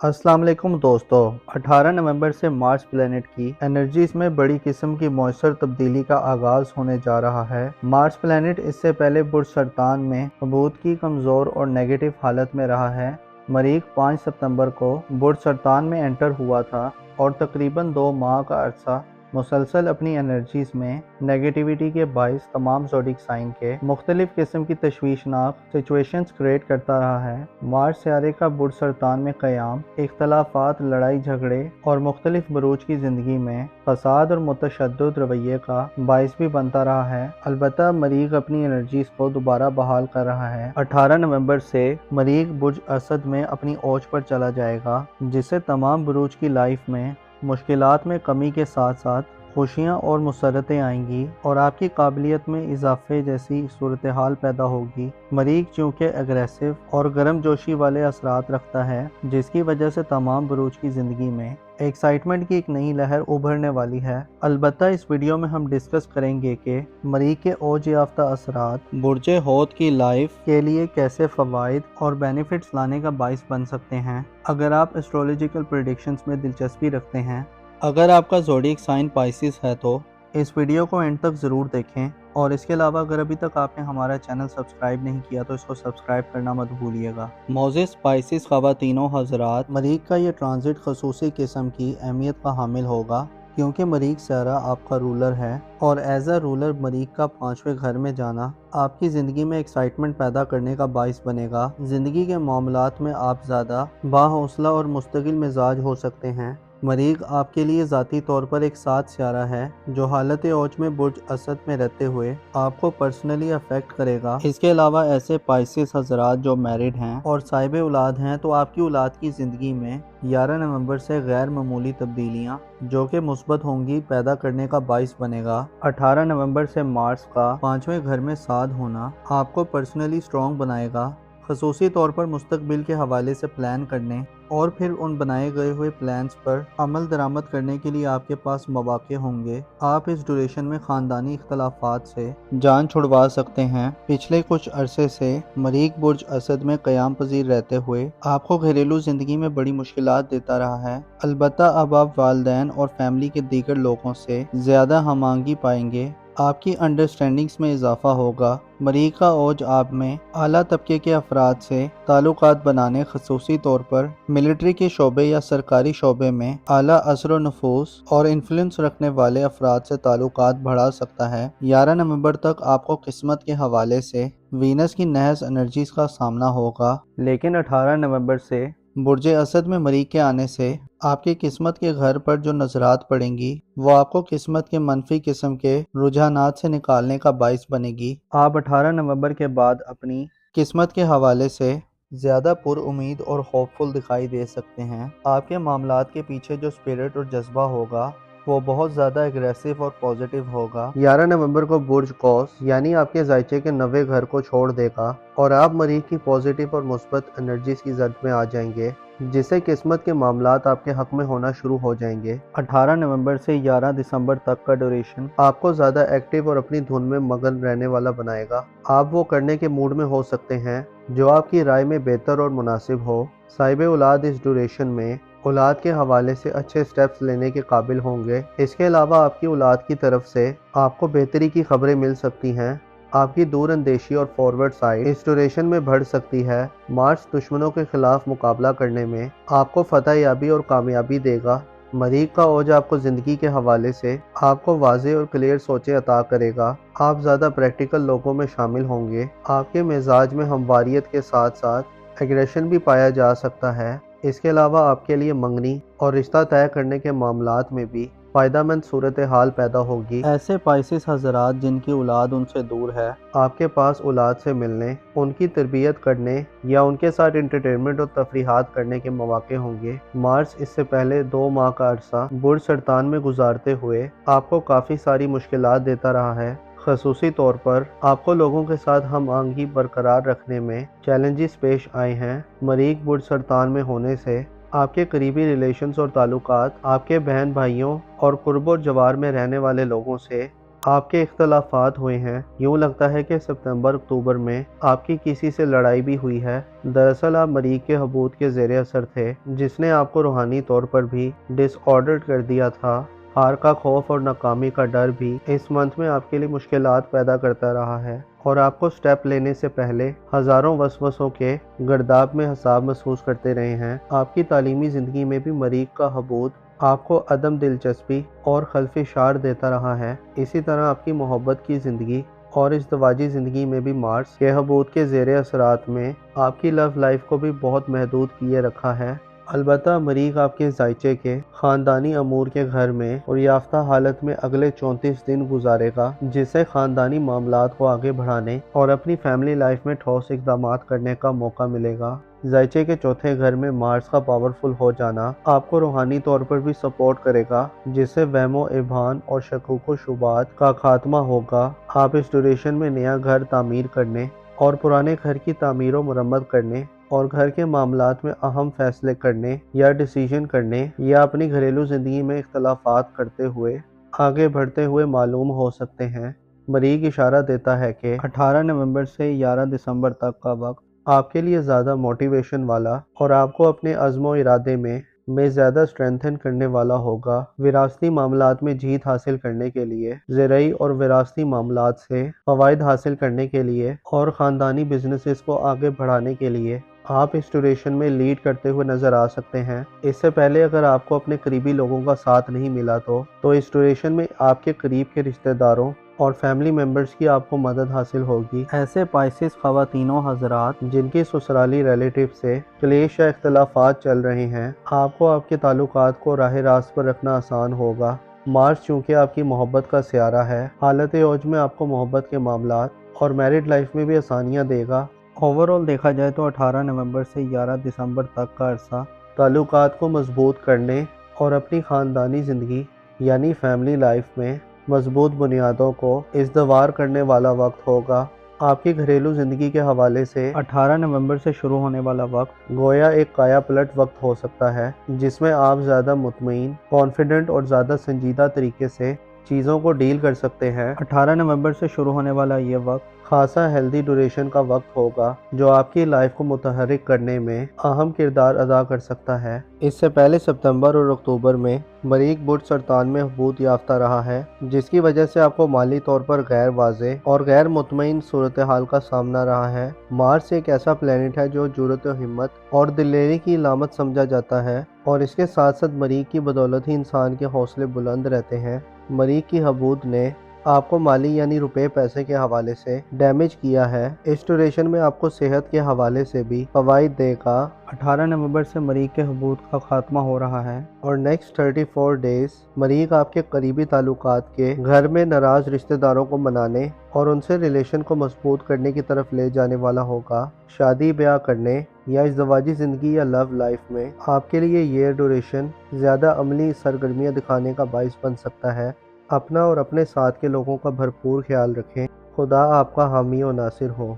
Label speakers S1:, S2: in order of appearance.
S1: अस्सलाम वालेकुम दोस्तों। 18 नवंबर से मार्स प्लैनेट की एनर्जीज में बड़ी किस्म की मौसर तब्दीली का आगाज होने जा रहा है। मार्स प्लैनेट इससे पहले बुर्ज सरतान में सबूत की कमज़ोर और नेगेटिव हालत में रहा है। मरीख 5 सितंबर को बुर्ज सरतान में एंटर हुआ था और तकरीबन 2 माह का अरसा मुसलसल अपनी एनर्जीज में नेगेटिविटी के बाइस तमाम ज़ोडिक साइन के मुख्तलिफ किस्म की तशवीशनाक सिचुएशंस क्रिएट करता रहा है। मार्स सियारे का बुर्ज सरतान में क़याम इख्तलाफात, लड़ाई झगड़े और मुख्तलिफ बरूज की ज़िंदगी में फसाद और मुतशद्दिद रवैये का बाइस भी बनता रहा है। अलबत्ता मरीख अपनी एनर्जीज को दोबारा बहाल कर रहा है। 18 नवंबर से मरीख बुर्ज असद में अपनी ओज पर चला जाएगा, जिससे तमाम बरूज की लाइफ में मुश्किलात में कमी के साथ साथ खुशियाँ और मुसरतें आएंगी और आपकी काबिलियत में इजाफे जैसी सूरत हाल पैदा होगी। मरीख चूँकि एग्रेसिव और गर्म जोशी वाले असरात रखता है, जिसकी वजह से तमाम बरूज की ज़िंदगी में एक्साइटमेंट की एक नई लहर उभरने वाली है। अलबत्ता इस वीडियो में हम डिस्कस करेंगे कि मरीख के ओज याफ्ता असरात बुर्ज हौत की लाइफ के लिए कैसे फ़वाइद और बेनिफिट्स लाने का बाइस बन सकते हैं। अगर आप एस्ट्रोलॉजिकल प्रेडिक्शंस में दिलचस्पी रखते हैं, अगर आपका ज़ोडिक साइन पाइसिस है, तो इस वीडियो को एंड तक ज़रूर देखें। और इसके अलावा अगर अभी तक आपने हमारा चैनल सब्सक्राइब नहीं किया तो इसको सब्सक्राइब करना मत भूलिएगा। मोज़ेस स्पाइसिस ख़वातीनों हज़रात, मरीख का ये ट्रांजिट खसूसी किस्म की अहमियत का हामिल होगा, क्योंकि मरीख सियारा आपका रूलर है और एज अ रूलर मरीख का 5वें घर में जाना आपकी ज़िंदगी में एक्साइटमेंट पैदा करने का बाइस बनेगा। ज़िंदगी के मामलात में आप ज़्यादा बाहौसला और मुस्तकिल मिजाज हो सकते हैं। मरीख आपके लिए ज़ाती तौर पर एक साथ सियारा है जो हालत औज में बुर्ज असद में रहते हुए आपको पर्सनली अफेक्ट करेगा। इसके अलावा ऐसे पाइसिस हज़रात जो मैरिड हैं और साहिब औलाद हैं, तो आपकी औलाद की ज़िंदगी में 11 नवंबर से गैर मामूली तब्दीलियाँ जो कि मुस्बत होंगी पैदा करने का बाइस बनेगा। 18 नवंबर से मार्स का 5वें घर में साध होना आपको पर्सनली स्ट्रॉन्ग बनाएगा, खसूसी तौर पर मुस्तकबिल के हवाले से प्लान करने और फिर उन बनाए गए हुए प्लान्स पर अमल दरामद करने के लिए आपके पास मौके होंगे। आप इस ड्यूरेशन में ख़ानदानी इख्तलाफात से जान छुड़वा सकते हैं। पिछले कुछ अरसे से मरीख बुर्ज असद में क़याम पजीर रहते हुए आपको घरेलू ज़िंदगी में बड़ी मुश्किलात देता रहा है। अलबत्ता अब आप वालिदैन और फैमिली के दीगर लोगों से ज़्यादा हमांगी पाएंगे, आपकी अंडरस्टैंडिंग्स में इजाफा होगा। मरीख का ओज आप में आला तबके के अफराद से ताल्लुकात बनाने, खसूसी तौर पर मिलिट्री के शोबे या सरकारी शोबे में आला असर व नफूस और इन्फ्लुएंस रखने वाले अफराद से ताल्लुकात बढ़ा सकता है। 11 नवंबर तक आपको किस्मत के हवाले से वीनस की नहस एनर्जीज का सामना होगा, लेकिन 18 नवंबर से बुर्ज असद में मरीख के आने से आपकी किस्मत के घर पर जो नजरात पड़ेंगी वो आपको किस्मत के मनफी किस्म के रुझानात से निकालने का बाइस बनेगी। आप 18 नवंबर के बाद अपनी किस्मत के हवाले से ज़्यादा पुरउम्मीद और होपफुल दिखाई दे सकते हैं। आपके मामलात के पीछे जो स्पिरिट और जज्बा होगा वो बहुत ज़्यादा एग्रेसिव और पॉजिटिव होगा। 11 नवंबर को बुर्ज कौस यानी आपके जायचे के 9वें घर को छोड़ देगा और आप मरीख की पॉजिटिव और मुस्बत एनर्जीज की जद में आ जाएंगे, जिससे किस्मत के मामलात आपके हक में होना शुरू हो जाएंगे। 18 नवंबर से 11 दिसंबर तक का ड्यूरेशन आपको ज़्यादा एक्टिव और अपनी धुन में मगन रहने वाला बनाएगा। आप वो करने के मूड में हो सकते हैं जो आपकी राय में बेहतर और मुनासिब हो। साहिब औलाद इस ड्यूरेशन में औलाद के हवाले से अच्छे स्टेप्स लेने के काबिल होंगे। इसके अलावा आपकी औलाद की तरफ से आपको बेहतरी की खबरें मिल सकती हैं। आपकी दूर अंदेशी और फॉरवर्ड साइड इस ड्यूरेशन में बढ़ सकती है। मार्स दुश्मनों के खिलाफ मुकाबला करने में आपको फतह याबी और कामयाबी देगा। मरीख का ओज आपको ज़िंदगी के हवाले से आपको वाज़ेह और क्लियर सोचें अता करेगा। आप ज़्यादा प्रैक्टिकल लोगों में शामिल होंगे। आपके मिजाज में हमवारियत के साथ साथ एग्रेशन भी पाया जा सकता है। इसके अलावा आपके लिए मंगनी और रिश्ता तय करने के मामलात में भी फ़ायदेमंद सूरत हाल पैदा होगी। ऐसे पाइसिस हज़रात जिनकी औलाद उनसे दूर है, आपके पास औलाद से मिलने, उनकी तरबियत करने या उनके साथ इंटरटेनमेंट और तफरीहात करने के मौके होंगे। मार्स इससे पहले 2 माह का अरसा बुर्ज सरतान में गुजारते हुए आपको काफ़ी सारी मुश्किलात देता रहा है। खसूसी तौर पर आपको लोगों के साथ हम आहंगी बरकरार रखने में चैलेंजेस पेश आए हैं। मरीख बुर्ज सरतान में होने से आपके करीबी रिलेशंस और ताल्लुकात आपके बहन भाइयों और कुर्ब और जवार में रहने वाले लोगों से آپ کے اختلافات ہوئے ہیں۔ یوں لگتا ہے کہ ستمبر اکتوبر میں آپ کی کسی سے لڑائی بھی ہوئی ہے۔ دراصل آپ مریخ کے حبوط کے زیر اثر تھے، جس نے آپ کو روحانی طور پر بھی ڈس آرڈرڈ کر دیا تھا۔ ہار کا خوف اور ناکامی کا ڈر بھی اس منتھ میں آپ کے لیے مشکلات پیدا کرتا رہا ہے، اور آپ کو سٹیپ لینے سے پہلے ہزاروں وسوسوں کے گرداب میں حساب محسوس کرتے رہے ہیں۔ آپ کی تعلیمی زندگی میں بھی مریخ کا حبوط آپ کو عدم دلچسپی اور خلفشار دیتا رہا ہے۔ اسی طرح آپ کی محبت کی زندگی اور ازدواجی زندگی میں بھی مارس کے حبوط کے زیر اثرات میں آپ کی لو لائف کو بھی بہت محدود کیے رکھا ہے۔ البتہ مریخ آپ کے ذائچے کے خاندانی امور کے گھر میں اور یافتہ حالت میں اگلے 34 دن گزارے گا، جس سے خاندانی معاملات کو آگے بڑھانے اور اپنی فیملی لائف میں ٹھوس اقدامات کرنے کا موقع ملے گا۔ ذائچے کے چوتھے گھر میں مارس کا پاورفل ہو جانا آپ کو روحانی طور پر بھی سپورٹ کرے گا، جس سے وہم و ابہام اور شکوک و شبہات کا خاتمہ ہوگا۔ آپ اس ڈیوریشن میں نیا گھر تعمیر کرنے اور پرانے گھر کی تعمیر و مرمت کرنے اور گھر کے معاملات میں اہم فیصلے کرنے یا ڈیسیژن کرنے یا اپنی گھریلو زندگی میں اختلافات کرتے ہوئے آگے بڑھتے ہوئے معلوم ہو سکتے ہیں۔ مریخ اشارہ دیتا ہے کہ 18 نومبر سے 11 دسمبر تک کا وقت آپ کے لیے زیادہ موٹیویشن والا اور آپ کو اپنے عزم و ارادے میں زیادہ اسٹرینتھن کرنے والا ہوگا۔ وراثتی معاملات میں جیت حاصل کرنے کے لیے، زرعی اور وراثتی معاملات سے فوائد حاصل کرنے کے لیے اور خاندانی بزنسز کو آگے بڑھانے کے لیے آپ اس ڈیوریشن میں لیڈ کرتے ہوئے نظر آ سکتے ہیں۔ اس سے پہلے اگر آپ کو اپنے قریبی لوگوں کا ساتھ نہیں ملا تو اس ڈیوریشن میں آپ کے قریب کے رشتہ داروں اور فیملی ممبرز کی آپ کو مدد حاصل ہوگی۔ ایسے پائسس خواتین و حضرات جن کی سسرالی ریلیٹیو سے کلیش یا اختلافات چل رہے ہیں، آپ کو آپ کے تعلقات کو راہ راست پر رکھنا آسان ہوگا۔ مارس چونکہ آپ کی محبت کا سیارہ ہے، حالت اوج میں آپ کو محبت کے معاملات اور میرڈ لائف میں بھی آسانیاں دے گا۔ اوورآل دیکھا جائے تو 18 نومبر سے 11 دسمبر تک کا عرصہ تعلقات کو مضبوط کرنے اور اپنی خاندانی زندگی یعنی فیملی لائف میں مضبوط بنیادوں کو استوار کرنے والا وقت ہوگا۔ آپ کی گھریلو زندگی کے حوالے سے 18 نومبر سے شروع ہونے والا وقت گویا ایک کایا پلٹ وقت ہو سکتا ہے، جس میں آپ زیادہ مطمئن، کانفیڈنٹ اور زیادہ سنجیدہ طریقے سے چیزوں کو ڈیل کر سکتے ہیں۔ 18 نومبر سے شروع ہونے والا یہ وقت خاصا ہیلدی ڈیوریشن کا وقت ہوگا، جو آپ کی لائف کو متحرک کرنے میں اہم کردار ادا کر سکتا ہے۔ اس سے پہلے ستمبر اور اکتوبر میں مریخ برج سرطان میں حبوط یافتہ رہا ہے، جس کی وجہ سے آپ کو مالی طور پر غیر واضح اور غیر مطمئن صورتحال کا سامنا رہا ہے۔ مارس ایک ایسا پلینٹ ہے جو جرأت و ہمت اور دلیری کی علامت سمجھا جاتا ہے، اور اس کے ساتھ ساتھ مریخ کی بدولت ہی انسان کے حوصلے بلند رہتے ہیں۔ مریخ کی حبوط نے آپ کو مالی یعنی روپے پیسے کے حوالے سے ڈیمیج کیا ہے۔ اس ڈیوریشن میں آپ کو صحت کے حوالے سے بھی فوائد دے گا۔ 18 نومبر سے مریخ کے حبوط کا خاتمہ ہو رہا ہے، اور نیکسٹ 34 ڈیز مریخ آپ کے قریبی تعلقات کے گھر میں ناراض رشتہ داروں کو منانے اور ان سے ریلیشن کو مضبوط کرنے کی طرف لے جانے والا ہوگا۔ شادی بیاہ کرنے یا ازدواجی زندگی یا لو لائف میں آپ کے لیے یہ ڈیوریشن زیادہ عملی سرگرمیاں دکھانے کا باعث بن سکتا ہے۔ اپنا اور اپنے ساتھ کے لوگوں کا بھرپور خیال رکھیں۔ خدا آپ کا حامی و ناصر ہو۔